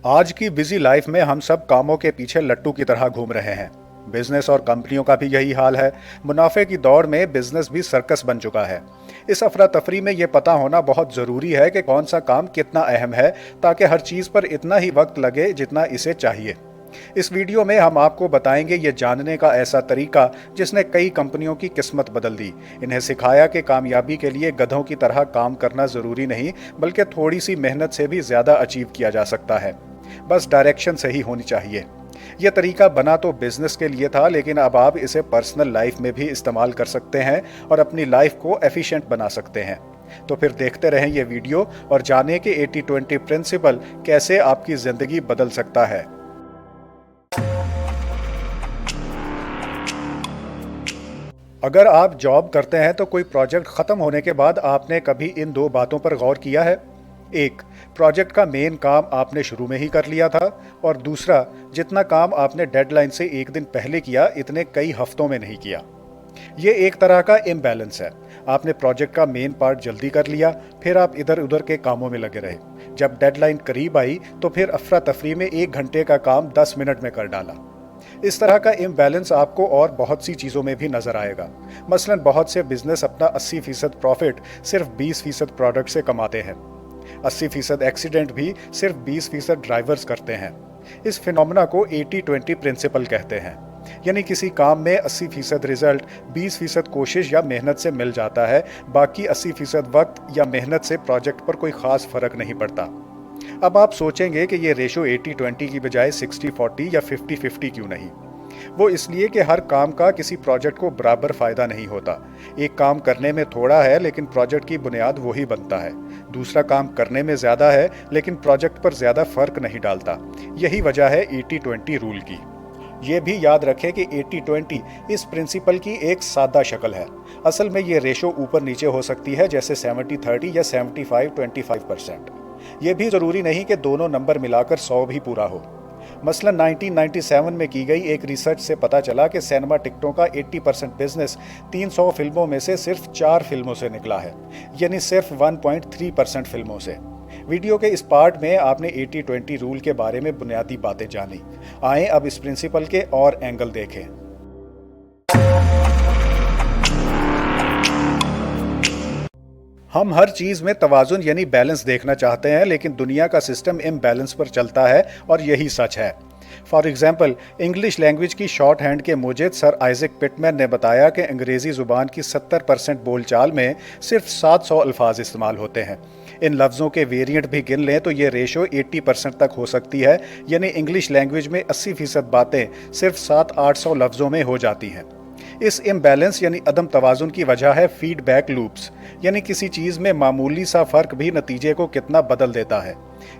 आज की busy life में हम सब कामों के पीछे लट्टू की तरह घूम रहे हैं। बिजनेस और कंपनियों का भी यही हाल है। मुनाफे की दौड़ में बिजनेस भी सर्कस बन चुका है। इस अफरा तफरी में ये पता होना बहुत जरूरी है कि कौन सा काम कितना अहम है, ताकि हर चीज पर इतना ही वक्त लगे जितना इसे चाहिए। इस वीडियो में हम आपको बताएंगे ये जानने का ऐसा तरीका जिसने कई कंपनियों की किस्मत बदल दी। इन्हें सिखाया कि कामयाबी के लिए गधों की तरह काम करना जरूरी नहीं, बल्कि थोड़ी सी मेहनत से भी ज्यादा अचीव किया जा सकता है। बस डायरेक्शन सही होनी चाहिए। यह तरीका बना तो बिजनेस के लिए था, लेकिन अब आप इसे पर्सनल लाइफ में भी इस्तेमाल कर सकते हैं और अपनी लाइफ को एफिशिएंट बना सकते हैं। तो फिर देखते रहें ये वीडियो और जानें कि 80-20 प्रिंसिपल कैसे आपकी जिंदगी बदल सकता है। अगर आप जॉब करते हैं तो कोई प्रोजेक्ट खत्म होने के बाद आपने कभी इन दो बातों पर गौर किया है? एक, प्रोजेक्ट का मेन काम आपने शुरू में ही कर लिया था, और दूसरा, जितना काम आपने डेडलाइन से एक दिन पहले किया, इतने कई हफ्तों में नहीं किया। ये एक तरह का इम्बैलेंस है। आपने प्रोजेक्ट का मेन पार्ट जल्दी कर लिया, फिर आप इधर उधर के कामों में लगे रहे। जब डेडलाइन करीब आई तो फिर अफरा तफरी में 1 घंटे का काम 10 मिनट में कर डाला। इस तरह का इम्बैलेंस आपको और बहुत सी चीज़ों में भी नजर आएगा। मसलन बहुत से बिजनेस अपना 80% प्रॉफिट सिर्फ 20% प्रोडक्ट से कमाते हैं। 80% एक्सीडेंट भी सिर्फ 20% ड्राइवर्स करते हैं। इस फिनोमेना को 80-20 प्रिंसिपल कहते हैं। यानी किसी काम में 80% रिजल्ट 20% कोशिश या मेहनत से मिल जाता है, बाकी 80% वक्त या मेहनत से प्रोजेक्ट पर कोई खास फर्क नहीं पड़ता। अब आप सोचेंगे कि ये रेशो 80-20 की बजाय 60-40 या 50-50 क्यों नहीं? वो इसलिए कि हर काम का किसी प्रोजेक्ट को बराबर फायदा नहीं होता। एक काम करने में थोड़ा है, लेकिन प्रोजेक्ट की बुनियाद वही बनता है। दूसरा काम करने में ज्यादा है, लेकिन प्रोजेक्ट पर ज्यादा फर्क नहीं डालता। यही वजह है 80-20 रूल की। ये भी याद रखें कि 80-20 इस प्रिंसिपल की एक सादा शक्ल है। असल में ये रेशो ऊपर नीचे हो सकती है, जैसे 70-30 या 75-25%। ये भी जरूरी नहीं कि दोनों नंबर मिलाकर 100 भी पूरा हो। मसलन 1997 में की गई एक रिसर्च से पता चला कि सिनेमा टिकटों का 80% बिजनेस 300 फिल्मों में से सिर्फ 4 फिल्मों से निकला है, यानी सिर्फ 1.3% फिल्मों से। वीडियो के इस पार्ट में आपने 80-20 रूल के बारे में बुनियादी बातें जानी। आएं अब इस प्रिंसिपल के और एंगल देखें। हम हर चीज में तवाजुन यानी बैलेंस देखना चाहते हैं, लेकिन दुनिया का सिस्टम इम्बैलेंस पर चलता है और यही सच है। फॉर एग्जाम्पल, इंग्लिश लैंग्वेज की शॉर्ट हैंड के मुजिद सर आइजक पिटमैन ने बताया कि अंग्रेजी जुबान की 70% बोलचाल में सिर्फ 700 अल्फाज इस्तेमाल होते हैं। इन लफ्ज़ों के वेरिएंट भी गिन लें तो ये रेशो 80% तक हो सकती है, यानी इंग्लिश लैंग्वेज में 80% बातें सिर्फ 700-800 लफ्ज़ों में हो जाती हैं। इस इम्बैलेंस यानी अदम तवाजुन की वजह है फीडबैक लूप्स, यानी किसी चीज़ में मामूली सा फ़र्क भी नतीजे को कितना बदल देता है।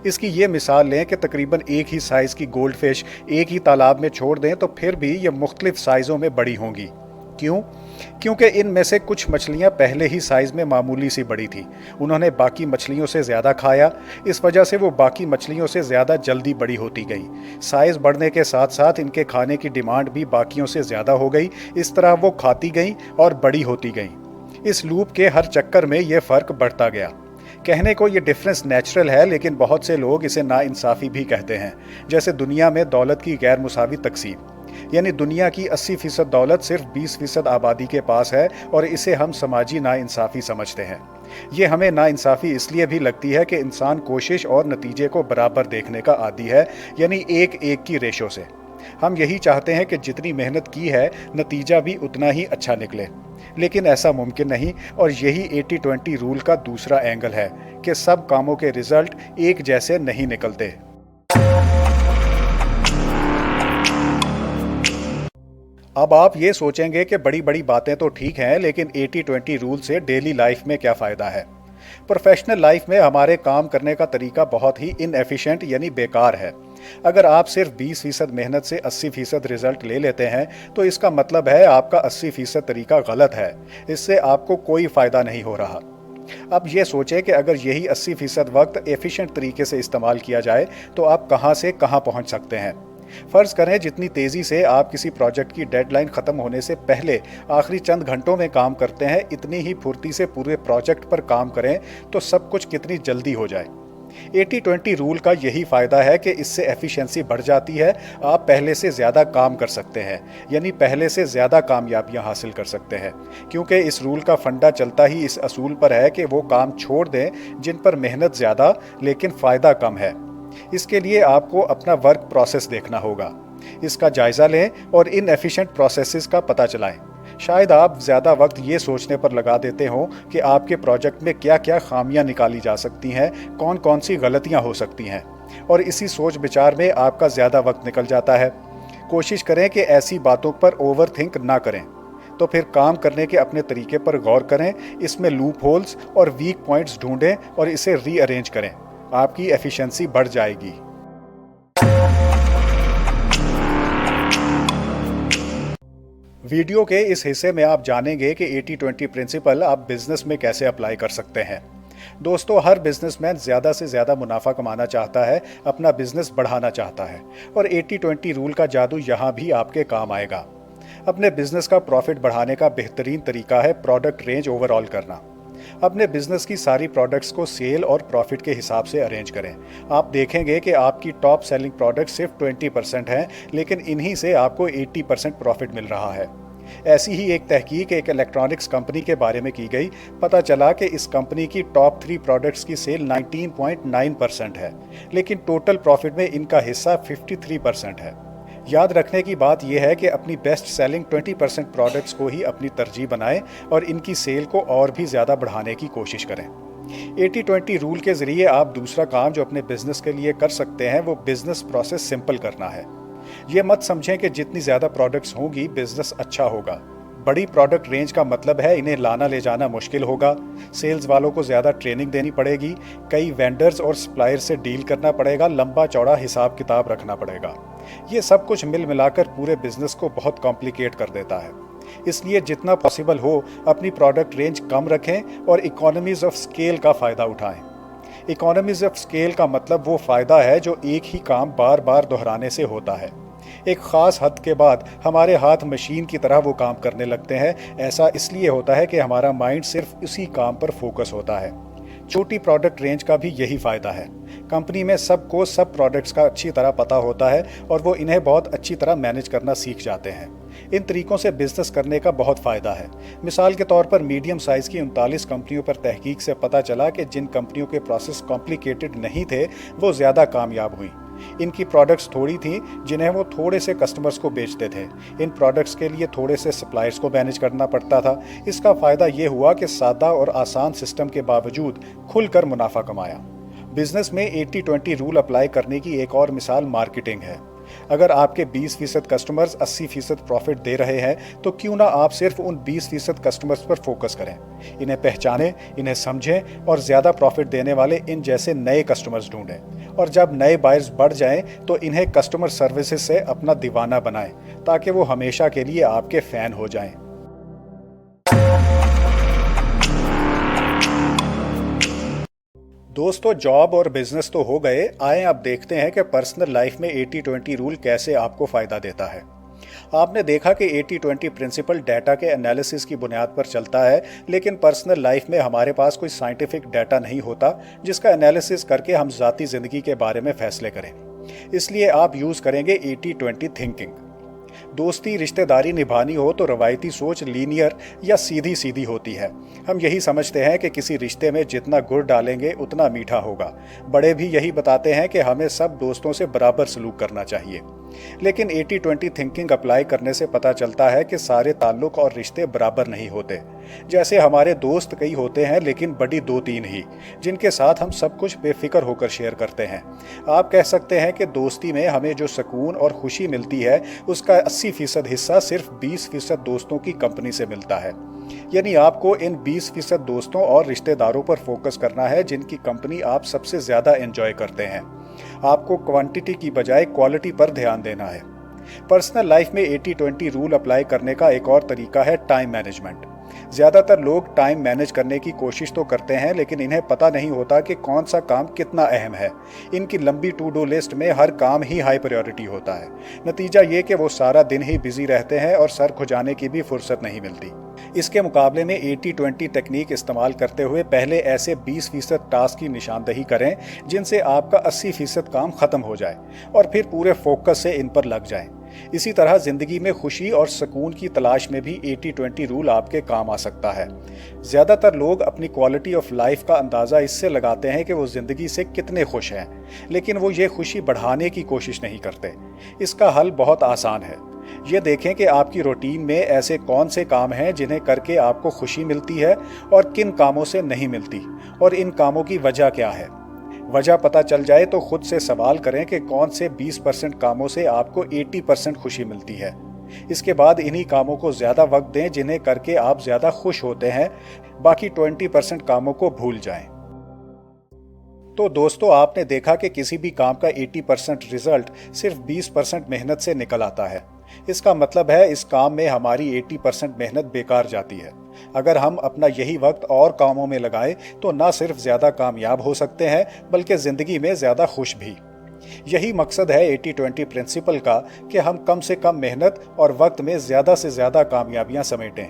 इसकी ये मिसाल लें कि तकरीबन एक ही साइज़ की गोल्ड फिश एक ही तालाब में छोड़ दें तो फिर भी ये मुख्तलिफ साइज़ों में बड़ी होंगी। क्यों? क्योंकि इनमें से कुछ मछलियां पहले ही साइज में मामूली सी बड़ी थी। उन्होंने बाकी मछलियों से ज़्यादा खाया, इस वजह से वो बाकी मछलियों से ज़्यादा जल्दी बड़ी होती गई। साइज बढ़ने के साथ साथ इनके खाने की डिमांड भी बाकियों से ज़्यादा हो गई। इस तरह वो खाती गईं और बड़ी होती गईं। इस लूप के हर चक्कर में ये फ़र्क बढ़ता गया। कहने को ये डिफरेंस नेचुरल है, लेकिन बहुत से लोग इसे नाइंसाफ़ी भी कहते हैं। जैसे दुनिया में दौलत की गैर मुसावी तकसीम, यानी दुनिया की 80% दौलत सिर्फ 20% आबादी के पास है, और इसे हम समाजी नाइंसाफ़ी समझते हैं। ये हमें नाइंसाफ़ी इसलिए भी लगती है कि इंसान कोशिश और नतीजे को बराबर देखने का आदी है, यानी 1-1 की रेशो से। हम यही चाहते हैं कि जितनी मेहनत की है नतीजा भी उतना ही अच्छा निकले, लेकिन ऐसा मुमकिन नहीं, और यही 80-20 रूल का दूसरा एंगल है कि सब कामों के रिजल्ट एक जैसे नहीं निकलते। अब आप ये सोचेंगे कि बड़ी बड़ी बातें तो ठीक हैं, लेकिन 80-20 रूल से डेली लाइफ में क्या फ़ायदा है? प्रोफेशनल लाइफ में हमारे काम करने का तरीका बहुत ही इनएफिशिएंट यानी बेकार है। अगर आप सिर्फ 20% मेहनत से 80% रिजल्ट ले लेते हैं तो इसका मतलब है आपका 80% तरीका गलत है। इससे आपको कोई फ़ायदा नहीं हो रहा। अब ये सोचें कि अगर यही 80% वक्त एफिशिएंट तरीके से इस्तेमाल किया जाए तो आप कहाँ से कहाँ पहुँच सकते हैं। फर्ज करें जितनी तेजी से आप किसी प्रोजेक्ट की डेडलाइन खत्म होने से पहले आखिरी चंद घंटों में काम करते हैं, इतनी ही फुर्ती से पूरे प्रोजेक्ट पर काम करें तो सब कुछ कितनी जल्दी हो जाए। 80-20 रूल का यही फ़ायदा है कि इससे एफिशिएंसी बढ़ जाती है, आप पहले से ज़्यादा काम कर सकते हैं, यानी पहले से ज़्यादा कामयाबियां हासिल कर सकते हैं, क्योंकि इस रूल का फंडा चलता ही इस असूल पर है कि वो काम छोड़ दें जिन पर मेहनत ज़्यादा लेकिन फ़ायदा कम है। इसके लिए आपको अपना वर्क प्रोसेस देखना होगा, इसका जायज़ा लें और इन एफिशिएंट प्रोसेसेस का पता चलाएं। शायद आप ज़्यादा वक्त ये सोचने पर लगा देते हो कि आपके प्रोजेक्ट में क्या क्या खामियां निकाली जा सकती हैं, कौन कौन सी गलतियां हो सकती हैं, और इसी सोच विचार में आपका ज़्यादा वक्त निकल जाता है। कोशिश करें कि ऐसी बातों पर ओवर थिंक ना करें, तो फिर काम करने के अपने तरीके पर गौर करें, इसमें लूप होल्स और वीक पॉइंट्स ढूंढें और इसे रीअरेंज करें। आपकी एफिशिएंसी बढ़ जाएगी। वीडियो के इस हिस्से में आप जानेंगे कि 80-20 प्रिंसिपल आप बिजनेस में कैसे अप्लाई कर सकते हैं। दोस्तों, हर बिजनेसमैन ज़्यादा से ज़्यादा मुनाफा कमाना चाहता है, अपना बिजनेस बढ़ाना चाहता है, और 80-20 रूल का जादू यहाँ भी आपके काम आएगा। अपने बिजनेस का प्रॉफिट बढ़ाने का बेहतरीन तरीका है प्रोडक्ट रेंज ओवरऑल करना। अपने बिजनेस की सारी प्रोडक्ट्स को सेल और प्रॉफिट के हिसाब से अरेंज करें। आप देखेंगे कि आपकी टॉप सेलिंग प्रोडक्ट सिर्फ 20% हैं, लेकिन इन्हीं से आपको 80% प्रॉफिट मिल रहा है। ऐसी ही एक तहकीक एक इलेक्ट्रॉनिक्स कंपनी के बारे में की गई। पता चला कि इस कंपनी की टॉप 3 प्रोडक्ट्स की सेल 19.9% है, लेकिन टोटल प्रॉफिट में इनका हिस्सा 53% है। याद रखने की बात यह है कि अपनी बेस्ट सेलिंग 20% प्रोडक्ट्स को ही अपनी तरजीह बनाएं और इनकी सेल को और भी ज़्यादा बढ़ाने की कोशिश करें। 80-20 रूल के ज़रिए आप दूसरा काम जो अपने बिजनेस के लिए कर सकते हैं वो बिजनेस प्रोसेस सिंपल करना है। ये मत समझें कि जितनी ज़्यादा प्रोडक्ट्स होंगी बिजनेस अच्छा होगा। बड़ी प्रोडक्ट रेंज का मतलब है इन्हें लाना ले जाना मुश्किल होगा, सेल्स वालों को ज़्यादा ट्रेनिंग देनी पड़ेगी, कई वेंडर्स और सप्लायर से डील करना पड़ेगा, लंबा चौड़ा हिसाब किताब रखना पड़ेगा। ये सब कुछ मिल मिलाकर पूरे बिजनेस को बहुत कॉम्प्लिकेट कर देता है। इसलिए जितना पॉसिबल हो अपनी प्रोडक्ट रेंज कम रखें और इकोनॉमीज ऑफ स्केल का फ़ायदा उठाएं। इकोनॉमीज ऑफ स्केल का मतलब वो फ़ायदा है जो एक ही काम बार बार दोहराने से होता है। एक ख़ास हद के बाद हमारे हाथ मशीन की तरह वो काम करने लगते हैं। ऐसा इसलिए होता है कि हमारा माइंड सिर्फ उसी काम पर फोकस होता है। छोटी प्रोडक्ट रेंज का भी यही फ़ायदा है। कंपनी में सबको सब प्रोडक्ट्स का अच्छी तरह पता होता है और वो इन्हें बहुत अच्छी तरह मैनेज करना सीख जाते हैं। इन तरीक़ों से बिजनेस करने का बहुत फ़ायदा है। मिसाल के तौर पर मीडियम साइज़ की 39 कंपनियों पर तहकीक से पता चला कि जिन कंपनियों के प्रोसेस कॉम्प्लिकेटेड नहीं थे वो ज़्यादा कामयाब हुई। इनकी प्रोडक्ट्स थोड़ी थी जिन्हें वो थोड़े से कस्टमर्स को बेचते थे। इन प्रोडक्ट्स के लिए थोड़े से सप्लायर्स को मैनेज करना पड़ता था। इसका फ़ायदा ये हुआ कि सादा और आसान सिस्टम के बावजूद खुलकर मुनाफा कमाया। बिजनेस में 80-20 रूल अप्लाई करने की एक और मिसाल मार्केटिंग है। अगर आपके 20% कस्टमर्स 80% प्रॉफिट दे रहे हैं तो क्यों ना आप सिर्फ उन 20% कस्टमर्स पर फोकस करें, इन्हें पहचानें, इन्हें समझें और ज़्यादा प्रॉफिट देने वाले इन जैसे नए कस्टमर्स ढूंढें। और जब नए बायर्स बढ़ जाएं तो इन्हें कस्टमर सर्विसेज से अपना दीवाना बनाएं ताकि वो हमेशा के लिए आपके फ़ैन हो जाएं। दोस्तों, जॉब और बिजनेस तो हो गए, आए अब देखते हैं कि पर्सनल लाइफ में 80-20 रूल कैसे आपको फ़ायदा देता है। आपने देखा कि 80-20 प्रिंसिपल डाटा के एनालिसिस की बुनियाद पर चलता है, लेकिन पर्सनल लाइफ में हमारे पास कोई साइंटिफिक डाटा नहीं होता जिसका एनालिसिस करके हम ज़ाती ज़िंदगी के बारे में फैसले करें। इसलिए आप यूज़ करेंगे 80-20 थिंकिंग। दोस्ती रिश्तेदारी निभानी हो तो रवायती सोच लीनियर या सीधी सीधी होती है। हम यही समझते हैं कि किसी रिश्ते में जितना गुड़ डालेंगे उतना मीठा होगा। बड़े भी यही बताते हैं कि हमें सब दोस्तों से बराबर सलूक करना चाहिए। लेकिन 80-20 थिंकिंग अप्लाई करने से पता चलता है कि सारे ताल्लुक और रिश्ते बराबर नहीं होते। जैसे हमारे दोस्त कई होते हैं लेकिन बड़ी 2-3 ही, जिनके साथ हम सब कुछ बेफिक्र होकर शेयर करते हैं। आप कह सकते हैं कि दोस्ती में हमें जो सुकून और खुशी मिलती है उसका 80% हिस्सा सिर्फ 20% दोस्तों की कंपनी से मिलता है। यानी आपको इन 20% दोस्तों और रिश्तेदारों पर फोकस करना है जिनकी कंपनी आप सबसे ज़्यादा एंजॉय करते हैं। आपको क्वांटिटी की बजाय क्वालिटी पर ध्यान देना है। पर्सनल लाइफ में 80-20 रूल अप्लाई करने का एक और तरीका है टाइम मैनेजमेंट। ज़्यादातर लोग टाइम मैनेज करने की कोशिश तो करते हैं लेकिन इन्हें पता नहीं होता कि कौन सा काम कितना अहम है। इनकी लंबी टू डू लिस्ट में हर काम ही हाई प्रायोरिटी होता है। नतीजा ये कि वो सारा दिन ही बिजी रहते हैं और सर खुजाने की भी फुर्सत नहीं मिलती। اس کے مقابلے میں 80-20 ٹیکنیک استعمال کرتے ہوئے پہلے ایسے 20% ٹاسک کی نشاندہی کریں جن سے آپ کا 80% کام ختم ہو جائے اور پھر پورے فوکس سے ان پر لگ جائیں۔ اسی طرح زندگی میں خوشی اور سکون کی تلاش میں بھی 80-20 رول آپ کے کام آ سکتا ہے۔ زیادہ تر لوگ اپنی کوالٹی آف لائف کا اندازہ اس سے لگاتے ہیں کہ وہ زندگی سے کتنے خوش ہیں، لیکن وہ یہ خوشی بڑھانے کی کوشش نہیں کرتے۔ اس کا حل بہت آسان ہے۔ یہ دیکھیں کہ آپ کی روٹین میں ایسے کون سے کام ہیں جنہیں کر کے آپ کو خوشی ملتی ہے اور کن کاموں سے نہیں ملتی، اور ان کاموں کی وجہ کیا ہے۔ وجہ پتہ چل جائے تو خود سے سوال کریں کہ کون سے 20% کاموں سے آپ کو 80% خوشی ملتی ہے۔ اس کے بعد انہی کاموں کو زیادہ وقت دیں جنہیں کر کے آپ زیادہ خوش ہوتے ہیں، باقی 20% کاموں کو بھول جائیں۔ تو دوستو، آپ نے دیکھا کہ کسی بھی کام کا 80% رزلٹ صرف 20% محنت سے نکل آتا ہے۔ اس کا مطلب ہے اس کام میں ہماری 80% محنت بیکار جاتی ہے۔ اگر ہم اپنا یہی وقت اور کاموں میں لگائیں تو نہ صرف زیادہ کامیاب ہو سکتے ہیں بلکہ زندگی میں زیادہ خوش بھی۔ یہی مقصد ہے 80-20 پرنسپل کا، کہ ہم کم سے کم محنت اور وقت میں زیادہ سے زیادہ کامیابیاں سمیٹیں۔